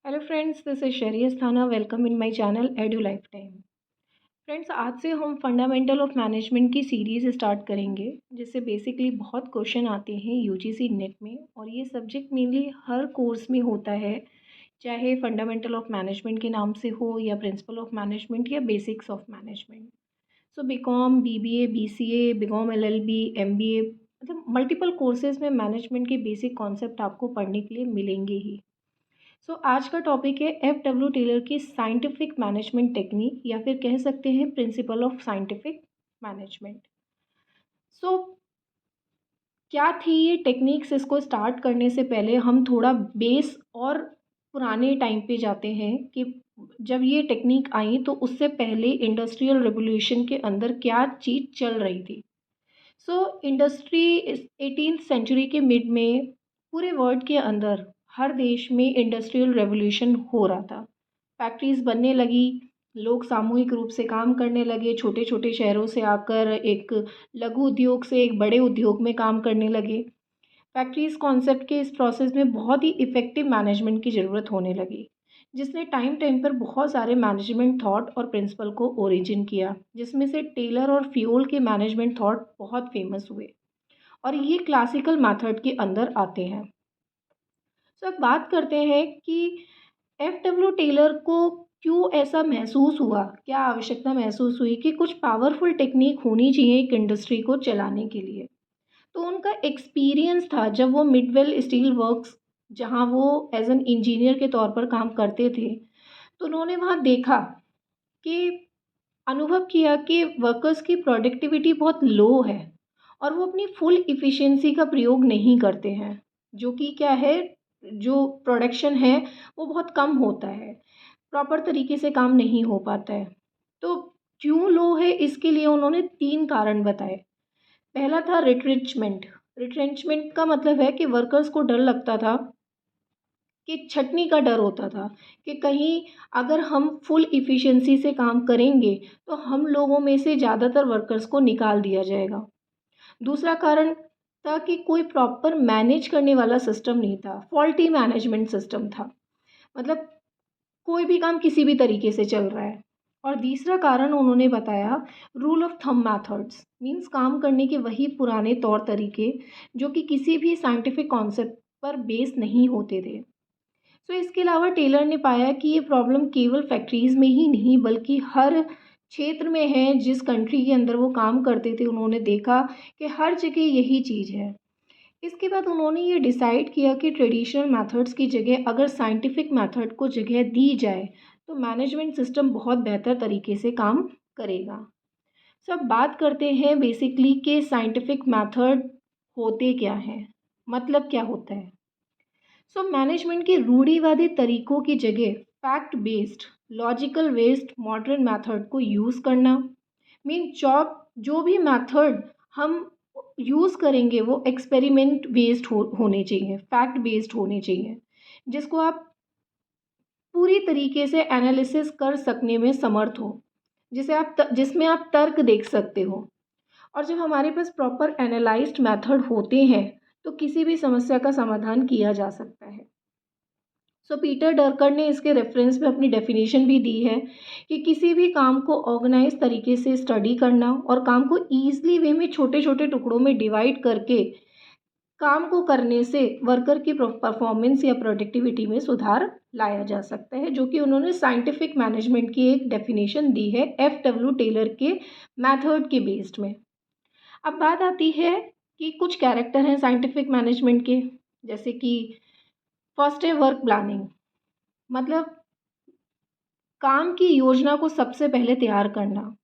Hello friends, this is शरी Asthana. Welcome in my channel edu life time. Friends, आज से हम फंडामेंटल ऑफ मैनेजमेंट की सीरीज़ स्टार्ट करेंगे, जिससे बेसिकली बहुत क्वेश्चन आते हैं यूजीसी नेट में। और ये सब्जेक्ट मेनली हर कोर्स में होता है, चाहे फंडामेंटल ऑफ मैनेजमेंट के नाम से हो या प्रिंसिपल ऑफ मैनेजमेंट या basics of management. So BCom, BBA, BCA, BCom LLB, MBA, मतलब मल्टीपल कोर्सेज में मैनेजमेंट के बेसिक कॉन्सेप्ट आपको पढ़ने के लिए मिलेंगे ही। सो आज का टॉपिक है एफ टेलर की साइंटिफिक मैनेजमेंट टेक्निक, या फिर कह सकते हैं प्रिंसिपल ऑफ साइंटिफिक मैनेजमेंट। सो क्या थी ये टेक्निक्स? इसको स्टार्ट करने से पहले हम थोड़ा बेस और पुराने टाइम पे जाते हैं कि जब ये टेक्निक आई तो उससे पहले इंडस्ट्रियल रेवोल्यूशन के अंदर क्या चीज़ चल रही थी। सो इंडस्ट्री 18th सेंचुरी के मिड में पूरे वर्ल्ड के अंदर हर देश में इंडस्ट्रियल रेवोल्यूशन हो रहा था। फैक्ट्रीज बनने लगी, लोग सामूहिक रूप से काम करने लगे, छोटे छोटे शहरों से आकर एक लघु उद्योग से एक बड़े उद्योग में काम करने लगे। फैक्ट्रीज कॉन्सेप्ट के इस प्रोसेस में बहुत ही इफ़ेक्टिव मैनेजमेंट की ज़रूरत होने लगी, जिसने टाइम टाइम पर बहुत सारे मैनेजमेंट थॉट और प्रिंसिपल को ओरिजिन किया, जिसमें से टेलर और फ्यूल के मैनेजमेंट थॉट बहुत फेमस हुए और ये क्लासिकल मेथड के अंदर आते हैं। तो अब बात करते हैं कि टेलर को क्यों ऐसा महसूस हुआ, क्या आवश्यकता महसूस हुई कि कुछ पावरफुल टेक्निक होनी चाहिए एक इंडस्ट्री को चलाने के लिए। तो उनका एक्सपीरियंस था जब वो मिडवेल स्टील वर्क्स, जहाँ वो एज एन इंजीनियर के तौर पर काम करते थे, तो उन्होंने वहाँ देखा कि अनुभव किया कि वर्कर्स की प्रोडक्टिविटी बहुत लो है और वो अपनी फुल इफ़िशिएंसी का प्रयोग नहीं करते हैं, जो कि क्या है, जो प्रोडक्शन है वो बहुत कम होता है, प्रॉपर तरीके से काम नहीं हो पाता है। तो क्यों लो है, इसके लिए उन्होंने 3 कारण बताए। पहला था रिट्रेंचमेंट। रिट्रेंचमेंट का मतलब है कि वर्कर्स को डर लगता था, कि छटनी का डर होता था कि कहीं अगर हम फुल इफ़िशिएंसी से काम करेंगे तो हम लोगों में से ज़्यादातर वर्कर्स को निकाल दिया जाएगा। दूसरा कारण था कि कोई प्रॉपर मैनेज करने वाला सिस्टम नहीं था, फॉल्टी मैनेजमेंट सिस्टम था, मतलब कोई भी काम किसी भी तरीके से चल रहा है। और तीसरा कारण उन्होंने बताया rule of thumb methods, means काम करने के वही पुराने तौर तरीके जो कि किसी भी साइंटिफिक कॉन्सेप्ट पर बेस नहीं होते थे। सो इसके अलावा टेलर ने पाया कि ये प्रॉब्लम केवल फैक्ट्रीज़ में ही नहीं बल्कि हर क्षेत्र में है। जिस कंट्री के अंदर वो काम करते थे उन्होंने देखा कि हर जगह यही चीज़ है। इसके बाद उन्होंने ये डिसाइड किया कि ट्रेडिशनल मेथड्स की जगह अगर साइंटिफिक मेथड को जगह दी जाए तो मैनेजमेंट सिस्टम बहुत बेहतर तरीके से काम करेगा। सो अब बात करते हैं बेसिकली कि साइंटिफिक मेथड होते क्या हैं, मतलब क्या होता है। सो मैनेजमेंट के रूढ़िवादी तरीकों की जगह fact based, logical based modern method को यूज़ करना। मीन जॉब जो भी मेथड हम यूज़ करेंगे वो एक्सपेरिमेंट बेस्ड होने चाहिए, फैक्ट बेस्ड होने चाहिए, जिसको आप पूरी तरीके से एनालिसिस कर सकने में समर्थ हो, जिसमें आप तर्क देख सकते हो। और जब हमारे पास प्रॉपर एनालाइज्ड मेथड होते हैं तो किसी भी समस्या का समाधान किया जा सकता है। सो पीटर डरकर ने इसके रेफरेंस में अपनी डेफिनेशन भी दी है कि किसी भी काम को ऑर्गेनाइज तरीके से स्टडी करना और काम को ईजिली वे में छोटे छोटे टुकड़ों में डिवाइड करके काम को करने से वर्कर की परफॉर्मेंस या प्रोडक्टिविटी में सुधार लाया जा सकता है, जो कि उन्होंने साइंटिफिक मैनेजमेंट की एक डेफिनेशन दी है टेलर के मेथड के बेस्ड में। अब बात आती है कि कुछ कैरेक्टर हैं साइंटिफिक मैनेजमेंट के, जैसे कि फर्स्ट है वर्क प्लानिंग, मतलब काम की योजना को सबसे पहले तैयार करना,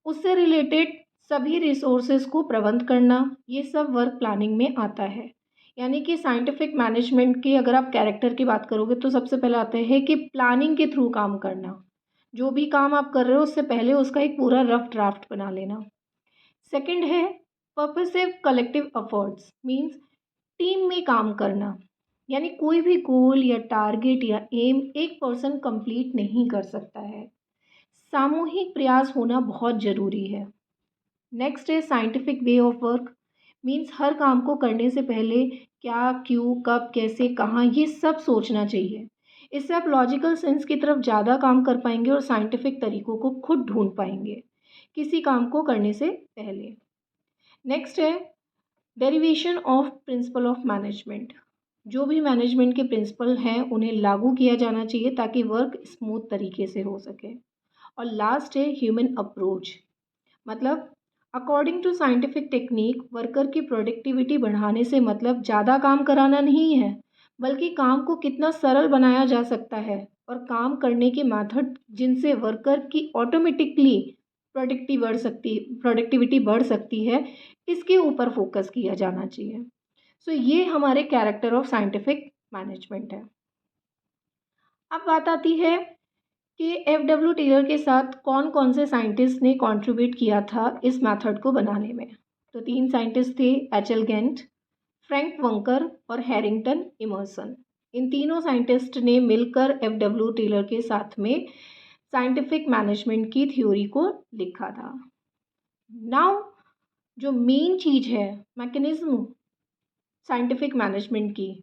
उससे रिलेटेड सभी रिसोर्सेज को प्रबंध करना, ये सब वर्क प्लानिंग में आता है। यानी कि साइंटिफिक मैनेजमेंट की अगर आप कैरेक्टर की बात करोगे तो सबसे पहले आता है कि प्लानिंग के थ्रू काम करना। जो भी काम आप कर रहे हो उससे पहले उसका एक पूरा रफ ड्राफ्ट बना लेना। सेकंड है purposive collective efforts, means team में काम करना, यानी कोई भी गोल या टारगेट या एम एक पर्सन कंप्लीट नहीं कर सकता है, सामूहिक प्रयास होना बहुत ज़रूरी है। नेक्स्ट है scientific way of work, means हर काम को करने से पहले क्या, क्यों, कब, कैसे, कहाँ, ये सब सोचना चाहिए। इससे आप लॉजिकल सेंस की तरफ ज़्यादा काम कर पाएंगे और साइंटिफिक तरीकों को खुद ढूंढ पाएंगे किसी काम को करने से पहले। नेक्स्ट है derivation of principal of management. जो भी मैनेजमेंट के प्रिंसिपल हैं उन्हें लागू किया जाना चाहिए ताकि वर्क स्मूथ तरीके से हो सके। और लास्ट है ह्यूमन अप्रोच, मतलब according to scientific technique worker की प्रोडक्टिविटी बढ़ाने से मतलब ज़्यादा काम कराना नहीं है, बल्कि काम को कितना सरल बनाया जा सकता है और काम करने के मेथड जिनसे वर्कर की ऑटोमेटिकली प्रोडक्टिविटी बढ़ सकती है, इसके ऊपर फोकस किया जाना चाहिए। सो ये हमारे कैरेक्टर ऑफ साइंटिफिक मैनेजमेंट है। अब बात आती है कि एफ.डब्ल्यू. टेलर के साथ कौन कौन से साइंटिस्ट ने कंट्रीब्यूट किया था इस मेथड को बनाने में। तो 3 साइंटिस्ट थे, एच.एल. गेंट, फ्रैंक वंकर और हैरिंगटन इमर्सन। इन तीनों साइंटिस्ट ने मिलकर एफ.डब्ल्यू. टेलर के साथ में साइंटिफिक मैनेजमेंट की थ्योरी को लिखा था। नाउ जो मेन चीज़ है मैकेनिज्म साइंटिफिक मैनेजमेंट की,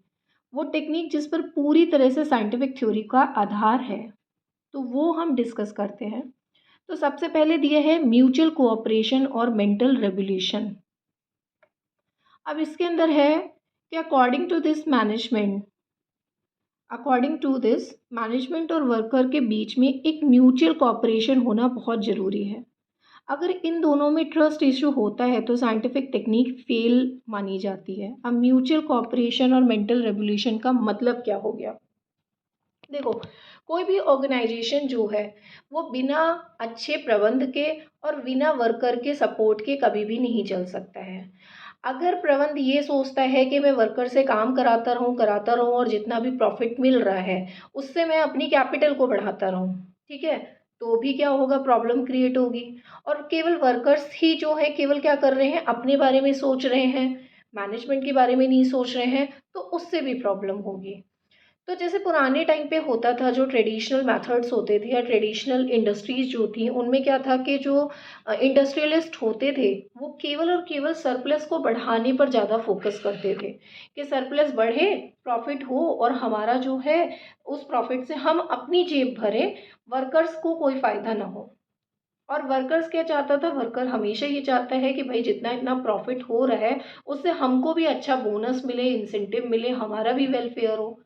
वो टेक्निक जिस पर पूरी तरह से साइंटिफिक थ्योरी का आधार है, तो वो हम डिस्कस करते हैं। तो सबसे पहले दिया है म्यूचुअल कोऑपरेशन और मेंटल रेगुलेशन। अब इसके अंदर है कि अकॉर्डिंग टू दिस मैनेजमेंट और वर्कर के बीच में एक म्यूचुअल कोऑपरेशन होना बहुत ज़रूरी है। अगर इन दोनों में ट्रस्ट इशू होता है तो साइंटिफिक टेक्निक फेल मानी जाती है। अब म्यूचुअल कोऑपरेशन और मेंटल रेगुलेशन का मतलब क्या हो गया? देखो, कोई भी ऑर्गेनाइजेशन जो है वो बिना अच्छे प्रबंध के और बिना वर्कर के सपोर्ट के कभी भी नहीं चल सकता है। अगर प्रबंध ये सोचता है कि मैं वर्कर से काम कराता रहूँ और जितना भी प्रॉफिट मिल रहा है उससे मैं अपनी कैपिटल को बढ़ाता रहूँ, ठीक है, तो भी क्या होगा, प्रॉब्लम क्रिएट होगी। और केवल वर्कर्स ही जो है केवल क्या कर रहे हैं, अपने बारे में सोच रहे हैं, मैनेजमेंट के बारे में नहीं सोच रहे हैं, तो उससे भी प्रॉब्लम होगी। तो जैसे पुराने टाइम पे होता था, जो ट्रेडिशनल मेथड्स होते थे या ट्रेडिशनल इंडस्ट्रीज जो थी, उनमें क्या था कि जो इंडस्ट्रियलिस्ट होते थे वो केवल और केवल सरप्लस को बढ़ाने पर ज़्यादा फोकस करते थे कि सरप्लस बढ़े, प्रॉफिट हो और हमारा जो है उस प्रॉफिट से हम अपनी जेब भरें, वर्कर्स को कोई फ़ायदा ना हो। और वर्कर्स क्या चाहता था, वर्कर हमेशा ये चाहता है कि भाई जितना इतना प्रॉफिट हो रहा है उससे हमको भी अच्छा बोनस मिले, इंसेंटिव मिले, हमारा भी वेलफेयर हो।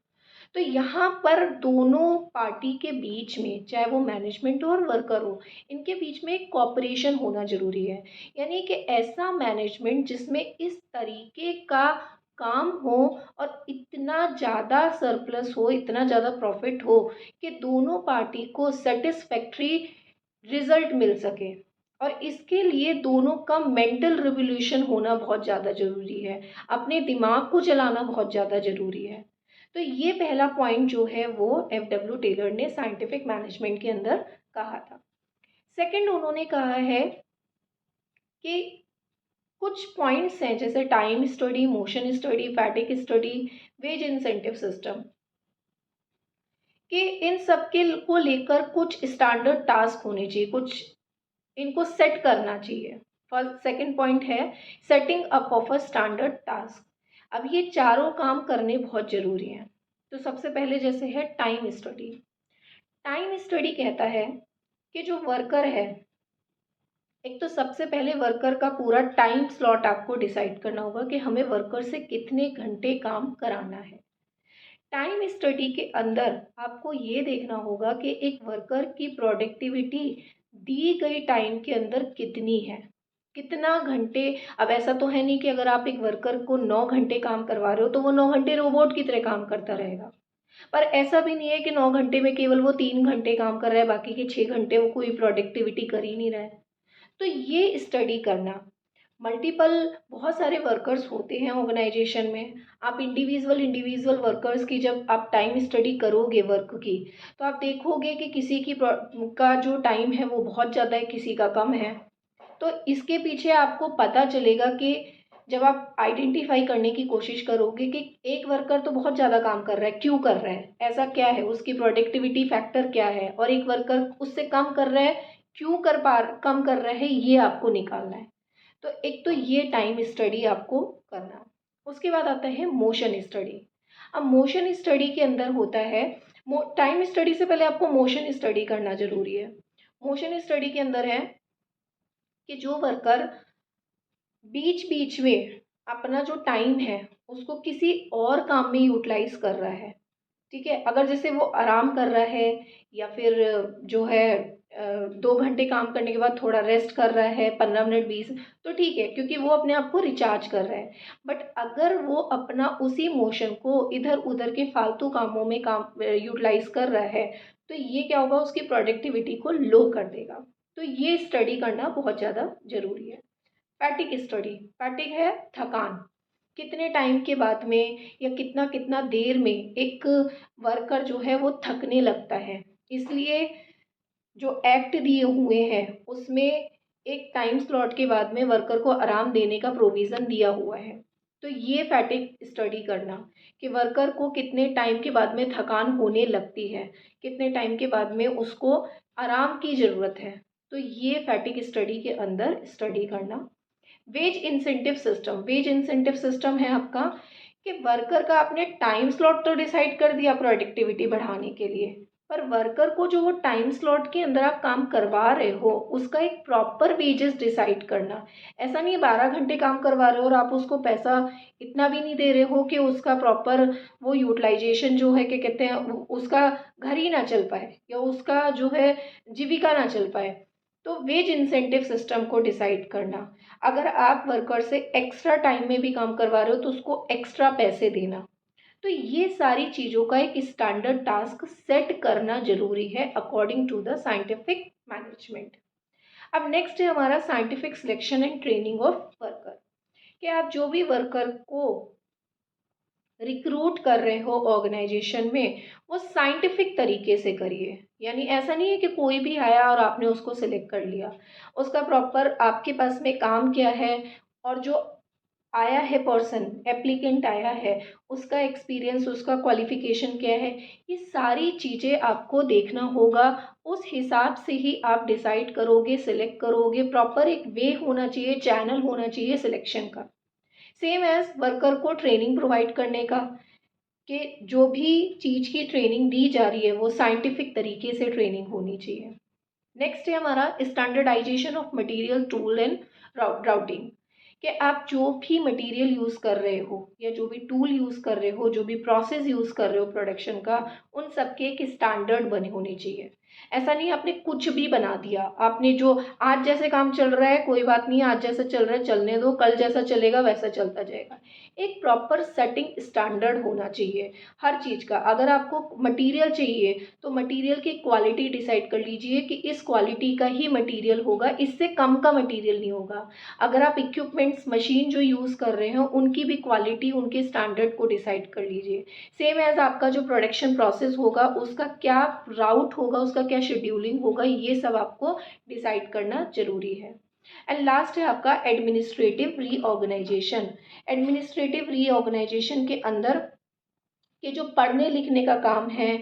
तो यहाँ पर दोनों पार्टी के बीच में, चाहे वो मैनेजमेंट हो और वर्कर हो, इनके बीच में एक कॉपरेशन होना ज़रूरी है। यानी कि ऐसा मैनेजमेंट जिसमें इस तरीके का काम हो और इतना ज़्यादा सरप्लस हो, इतना ज़्यादा प्रॉफिट हो कि दोनों पार्टी को सेटिस्फैक्ट्री रिजल्ट मिल सके। और इसके लिए दोनों का मेंटल रिवोल्यूशन होना बहुत ज़्यादा ज़रूरी है, अपने दिमाग को चलाना बहुत ज़्यादा ज़रूरी है। तो ये पहला पॉइंट जो है वो एफ.डब्ल्यू. टेलर ने साइंटिफिक मैनेजमेंट के अंदर कहा था। सेकंड उन्होंने कहा है कि कुछ पॉइंट्स हैं जैसे time study, motion study, fatigue study, wage incentive system, कि इन सब के को लेकर कुछ स्टैंडर्ड टास्क होने चाहिए, कुछ इनको सेट करना चाहिए। फर्स्ट सेकंड पॉइंट है setting up of a standard task. अब ये चारों काम करने बहुत ज़रूरी हैं। तो सबसे पहले जैसे है टाइम स्टडी। टाइम स्टडी कहता है कि जो वर्कर है, एक तो सबसे पहले वर्कर का पूरा टाइम स्लॉट आपको डिसाइड करना होगा कि हमें वर्कर से कितने घंटे काम कराना है। टाइम स्टडी के अंदर आपको ये देखना होगा कि एक वर्कर की प्रोडक्टिविटी दी गई टाइम के अंदर कितनी है, कितना घंटे। अब ऐसा तो है नहीं कि अगर आप एक वर्कर को 9 घंटे काम करवा रहे हो तो वो 9 घंटे रोबोट की तरह काम करता रहेगा। पर ऐसा भी नहीं है कि 9 घंटे में केवल वो 3 घंटे काम कर रहा है, बाकी के 6 घंटे वो कोई प्रोडक्टिविटी कर ही नहीं रहा है। तो ये स्टडी करना, मल्टीपल बहुत सारे वर्कर्स होते हैं ऑर्गेनाइजेशन में। आप इंडिविजुअल वर्कर्स की जब आप टाइम स्टडी करोगे वर्क की, तो आप देखोगे कि किसी की का जो टाइम है वो बहुत ज़्यादा है, किसी का कम है। तो इसके पीछे आपको पता चलेगा कि जब आप आइडेंटिफाई करने की कोशिश करोगे कि एक वर्कर तो बहुत ज़्यादा काम कर रहा है, क्यों कर रहा है, ऐसा क्या है, उसकी प्रोडक्टिविटी फैक्टर क्या है, और एक वर्कर उससे कम कर रहा है, क्यों कम कर रहा है, ये आपको निकालना है। तो एक तो ये टाइम स्टडी आपको करना। उसके बाद आता है मोशन स्टडी। अब मोशन स्टडी के अंदर होता है टाइम स्टडी से पहले आपको मोशन स्टडी करना जरूरी है। मोशन स्टडी के अंदर है कि जो वर्कर बीच बीच में अपना जो टाइम है उसको किसी और काम में यूटिलाइज कर रहा है, ठीक है। अगर जैसे वो आराम कर रहा है या फिर जो है 2 घंटे काम करने के बाद थोड़ा रेस्ट कर रहा है 15 मिनट 20, तो ठीक है, क्योंकि वो अपने आप को रिचार्ज कर रहा है। बट अगर वो अपना उसी मोशन को इधर उधर के फालतू कामों में काम यूटिलाइज कर रहा है, तो ये क्या होगा, उसकी प्रोडक्टिविटी को लो कर देगा। तो ये स्टडी करना बहुत ज़्यादा ज़रूरी है। फैटिग स्टडी, फैटिग है थकान, कितने टाइम के बाद में या कितना कितना देर में एक वर्कर जो है वो थकने लगता है। इसलिए जो एक्ट दिए हुए हैं उसमें एक टाइम स्लॉट के बाद में वर्कर को आराम देने का प्रोविज़न दिया हुआ है। तो ये फैटिग स्टडी करना कि वर्कर को कितने टाइम के बाद में थकान होने लगती है, कितने टाइम के बाद में उसको आराम की ज़रूरत है, तो ये फैटिग स्टडी के अंदर स्टडी करना। Wage incentive system, wage incentive system है आपका कि वर्कर का आपने टाइम स्लॉट तो डिसाइड कर दिया प्रोडक्टिविटी बढ़ाने के लिए, पर वर्कर को जो वो टाइम स्लॉट के अंदर आप काम करवा रहे हो उसका एक प्रॉपर वेजेस डिसाइड करना। ऐसा नहीं है 12 घंटे काम करवा रहे हो और आप उसको पैसा इतना भी नहीं दे रहे हो कि उसका प्रॉपर वो यूटिलाइजेशन जो है, क्या कहते हैं, उसका घर ही ना चल पाए या उसका जो है जीविका ना चल पाए। तो वेज इंसेंटिव सिस्टम को डिसाइड करना, अगर आप वर्कर से एक्स्ट्रा टाइम में भी काम करवा रहे हो तो उसको एक्स्ट्रा पैसे देना। तो ये सारी चीज़ों का एक स्टैंडर्ड टास्क सेट करना जरूरी है according to the scientific management. अब नेक्स्ट है हमारा scientific selection and training of worker, कि आप जो भी वर्कर को रिक्रूट कर रहे हो ऑर्गेनाइजेशन में वो साइंटिफिक तरीके से करिए। यानी ऐसा नहीं है कि कोई भी आया और आपने उसको सिलेक्ट कर लिया, उसका प्रॉपर आपके पास में काम क्या है और जो आया है पर्सन, एप्लीकेंट आया है, उसका एक्सपीरियंस, उसका क्वालिफिकेशन क्या है, ये सारी चीज़ें आपको देखना होगा। उस हिसाब से ही आप डिसाइड करोगे, सिलेक्ट करोगे। प्रॉपर एक वे होना चाहिए, चैनल होना चाहिए सिलेक्शन का। सेम एज वर्कर को ट्रेनिंग प्रोवाइड करने का, कि जो भी चीज़ की ट्रेनिंग दी जा रही है वो साइंटिफिक तरीके से ट्रेनिंग होनी चाहिए। नेक्स्ट है हमारा standardization of material, tool and routing, कि आप जो भी मटेरियल यूज़ कर रहे हो या जो भी टूल यूज़ कर रहे हो, जो भी प्रोसेस यूज़ कर रहे हो प्रोडक्शन का, उन सब के एक स्टैंडर्ड बने होने चाहिए। ऐसा नहीं आपने कुछ भी बना दिया, आपने जो आज जैसे काम चल रहा है कोई बात नहीं, आज जैसा चल रहा है चलने दो, कल जैसा चलेगा वैसा चलता जाएगा। एक प्रॉपर सेटिंग स्टैंडर्ड होना चाहिए हर चीज़ का। अगर आपको मटेरियल चाहिए तो मटेरियल की क्वालिटी डिसाइड कर लीजिए कि इस क्वालिटी का ही मटेरियल होगा, इससे कम का मटेरियल नहीं होगा। अगर आप इक्विपमेंट्स, मशीन जो यूज़ कर रहे हो उनकी भी क्वालिटी, उनके स्टैंडर्ड को डिसाइड कर लीजिए। सेम एज आपका जो प्रोडक्शन प्रोसेस होगा उसका क्या राउट होगा, उसका क्या शेड्यूलिंग होगा, ये सब आपको डिसाइड करना जरूरी है। एंड लास्ट है आपका एडमिनिस्ट्रेटिव रीऑर्गेनाइजेशन। एडमिनिस्ट्रेटिव रीऑर्गेनाइजेशन के अंदर ये जो पढ़ने लिखने का काम है,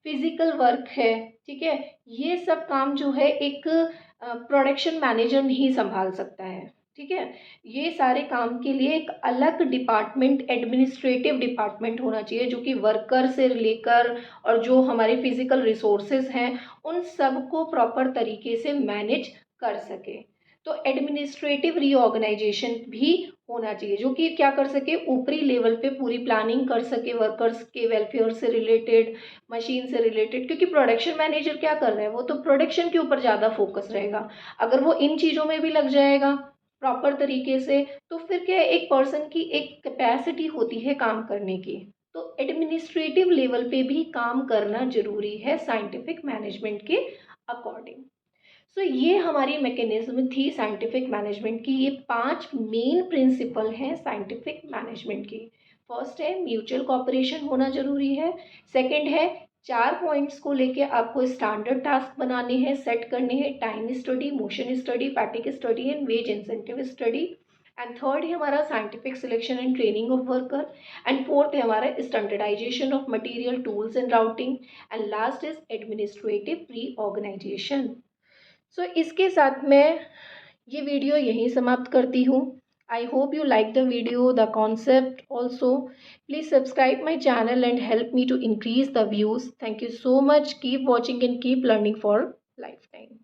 फिजिकल वर्क है, ठीक है, ये सब काम जो है एक प्रोडक्शन मैनेजर नहीं संभाल सकता है, ठीक है। ये सारे काम के लिए एक अलग डिपार्टमेंट, एडमिनिस्ट्रेटिव डिपार्टमेंट होना चाहिए जो कि वर्कर से लेकर और जो हमारे फिजिकल रिसोर्सेज हैं उन सब को प्रॉपर तरीके से मैनेज कर सके। तो एडमिनिस्ट्रेटिव रीऑर्गेनाइजेशन भी होना चाहिए जो कि क्या कर सके, ऊपरी लेवल पे पूरी प्लानिंग कर सके, वर्कर्स के वेलफेयर से रिलेटेड, मशीन से रिलेटेड। क्योंकि प्रोडक्शन मैनेजर क्या कर रहा है, वो तो प्रोडक्शन के ऊपर ज़्यादा फोकस रहेगा। अगर वो इन चीज़ों में भी लग जाएगा प्रॉपर तरीके से तो फिर क्या है, एक पर्सन की एक कैपेसिटी होती है काम करने की। तो एडमिनिस्ट्रेटिव लेवल पे भी काम करना जरूरी है साइंटिफिक मैनेजमेंट के अकॉर्डिंग। सो ये हमारी मैकेनिज्म थी साइंटिफिक मैनेजमेंट की। ये 5 मेन प्रिंसिपल हैं साइंटिफिक मैनेजमेंट की। फर्स्ट है म्यूचुअल कॉपरेशन होना जरूरी है। सेकंड है 4 पॉइंट्स को लेके आपको स्टैंडर्ड टास्क बनाने हैं, सेट करने हैं, time study, motion study, fatigue study and wage incentive study. And third है हमारा scientific selection and training of worker. And fourth है हमारा standardization of material, tools and routing. And last is administrative reorganization. इसके साथ मैं ये video यहीं समाप्त करती हूँ। I hope you like the video, the concept also. Please subscribe my channel and help me to increase the views. Thank you so much. Keep watching and keep learning for lifetime.